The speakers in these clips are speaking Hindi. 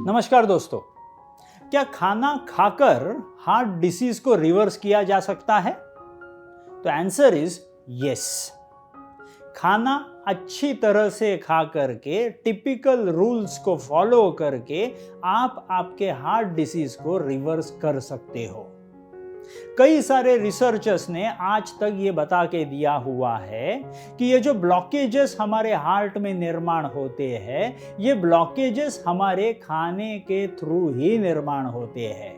नमस्कार दोस्तों, क्या खाना खाकर हार्ट डिसीज को रिवर्स किया जा सकता है? तो आंसर इज यस। खाना अच्छी तरह से खा करके, टिपिकल रूल्स को फॉलो करके आप आपके हार्ट डिसीज को रिवर्स कर सकते हो। कई सारे रिसर्चर्स ने आज तक ये बता के दिया हुआ है कि ये जो ब्लॉकेजेस हमारे हार्ट में निर्माण होते हैं, ये ब्लॉकेजेस हमारे खाने के थ्रू ही निर्माण होते हैं।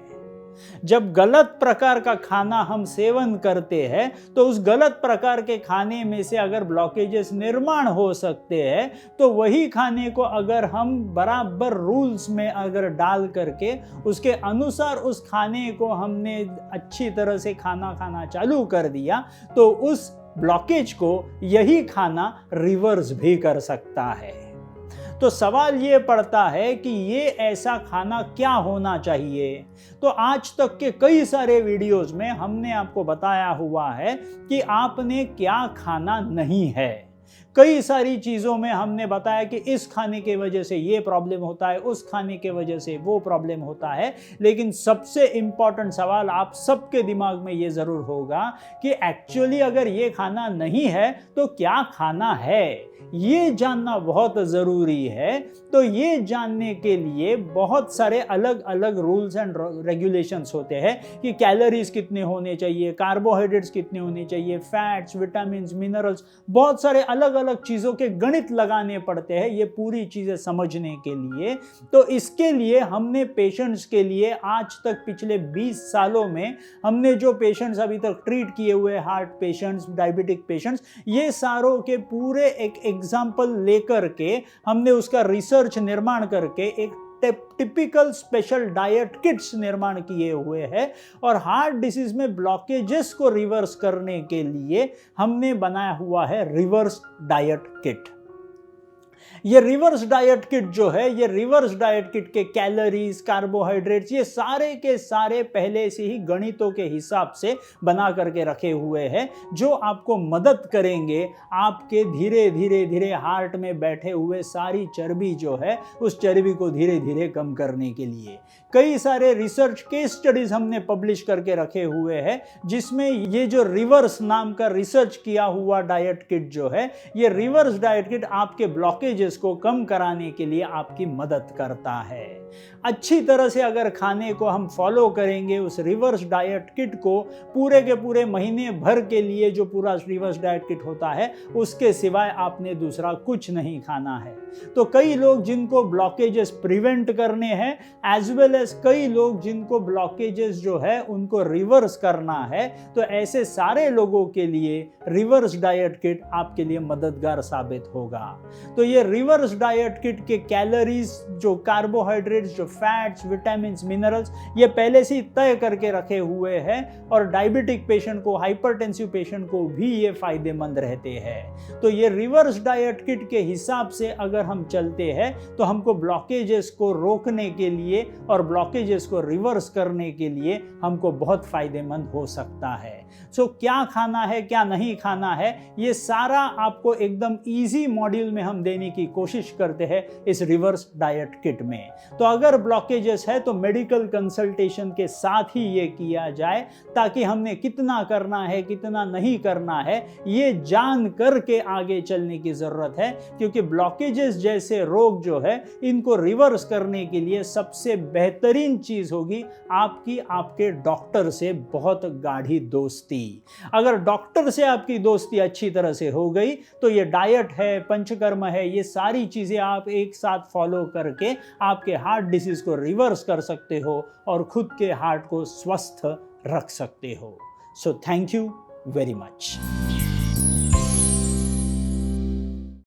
जब गलत प्रकार का खाना हम सेवन करते हैं तो उस गलत प्रकार के खाने में से अगर ब्लॉकेजेस निर्माण हो सकते हैं, तो वही खाने को अगर हम बराबर रूल्स में अगर डाल करके उसके अनुसार उस खाने को हमने अच्छी तरह से खाना खाना चालू कर दिया, तो उस ब्लॉकेज को यही खाना रिवर्स भी कर सकता है। तो सवाल ये पड़ता है कि ये ऐसा खाना क्या होना चाहिए। तो आज तक के कई सारे वीडियोस में हमने आपको बताया हुआ है कि आपने क्या खाना नहीं है। कई सारी चीज़ों में हमने बताया कि इस खाने के वजह से ये प्रॉब्लम होता है, उस खाने के वजह से वो प्रॉब्लम होता है। लेकिन सबसे इम्पॉर्टेंट सवाल आप सबके दिमाग में ये ज़रूर होगा कि एक्चुअली अगर ये खाना नहीं है तो क्या खाना है, ये जानना बहुत ज़रूरी है। तो ये जानने के लिए बहुत सारे अलग अलग रूल्स एंड रेगुलेशंस होते हैं कि कैलोरीज कितने होने चाहिए, कार्बोहाइड्रेट्स कितने होने चाहिए, फैट्स, विटामिन्स, मिनरल्स, बहुत सारे अलग अलग चीज़ों के गणित लगाने पड़ते हैं ये पूरी चीज़ें समझने के लिए। तो इसके लिए हमने पेशेंट्स के लिए आज तक पिछले 20 सालों में हमने जो पेशेंट्स अभी तक ट्रीट किए हुए, हार्ट पेशेंट्स, डायबिटिक पेशेंट्स, ये सारों के पूरे एक एग्जाम्पल लेकर के हमने उसका रिसर्च निर्माण करके एक टिपिकल स्पेशल डाइट किट्स निर्माण किए हुए हैं। और हार्ट डिसीज में ब्लॉकेजेस को रिवर्स करने के लिए हमने बनाया हुआ है रिवर्स डाइट किट। ये रिवर्स डाइट किट जो है, ये रिवर्स डाइट किट के कैलोरीज, कार्बोहाइड्रेट्स, ये सारे के सारे पहले से ही गणितों के हिसाब से बना करके रखे हुए हैं, जो आपको मदद करेंगे आपके धीरे धीरे धीरे हार्ट में बैठे हुए सारी चर्बी जो है, उस चर्बी को धीरे धीरे कम करने के लिए। कई सारे रिसर्च केस स्टडीज हमने पब्लिश करके रखे हुए हैं, जिसमें ये जो रिवर्स नाम का रिसर्च किया हुआ डाइट किट जो है, ये रिवर्स डाइट किट आपके ब्लॉकेजेस को कम कराने के लिए आपकी मदद करता है। अच्छी तरह से अगर खाने को हम फॉलो करेंगे, उस रिवर्स डाइट किट को पूरे के पूरे महीने भर के लिए, जो पूरा रिवर्स डाइट किट होता है, उसके सिवाय आपने दूसरा कुछ नहीं खाना है। तो कई लोग जिनको ब्लॉकेजेस प्रिवेंट करने हैं, एज वेल एज कई लोग जिनको ब्लॉकेजेस जो है उनको रिवर्स करना है, तो ऐसे सारे लोगों के लिए रिवर्स डाइट किट आपके लिए मददगार साबित होगा। तो ये रिवर्स डाइट किट के कैलोरीज, जो कार्बोहाइड्रेट्स, जो फैट्स, विटामिन्स, मिनरल्स, ये पहले से ही तय करके रखे हुए हैं और डायबिटिक पेशेंट को, हाइपरटेंसिव पेशेंट को भी ये फायदेमंद रहते हैं। तो ये रिवर्स डाइट किट के हिसाब से अगर हम चलते हैं तो हमको ब्लॉकेजेस को रोकने के लिए और ब्लॉकेजेस को रिवर्स करने के लिए हमको बहुत फायदेमंद हो सकता है। सो क्या खाना है, क्या नहीं खाना है, ये सारा आपको एकदम इजी मॉड्यूल में हम देने की कोशिश करते हैं इस रिवर्स डाइट किट में। तो अगर ब्लॉकेजेस है तो मेडिकल कंसल्टेशन के साथ ही ये किया जाए, ताकि हमने कितना करना है, कितना नहीं करना है, ये जान करके आगे चलने की जरूरत है। क्योंकि ब्लॉकेजेस जैसे रोग जो है, इनको रिवर्स करने के लिए सबसे बेहतरीन चीज होगी आपके डॉक्टर से बहुत गाढ़ी दोस्ती। अगर डॉक्टर से आपकी दोस्ती अच्छी तरह से हो गई तो ये डाइट है, पंचकर्म है, ये सारी चीजें आप एक साथ फॉलो करके आपके हार्ट डिसीज को रिवर्स कर सकते हो और खुद के हार्ट को स्वस्थ रख सकते हो। So thank you very much.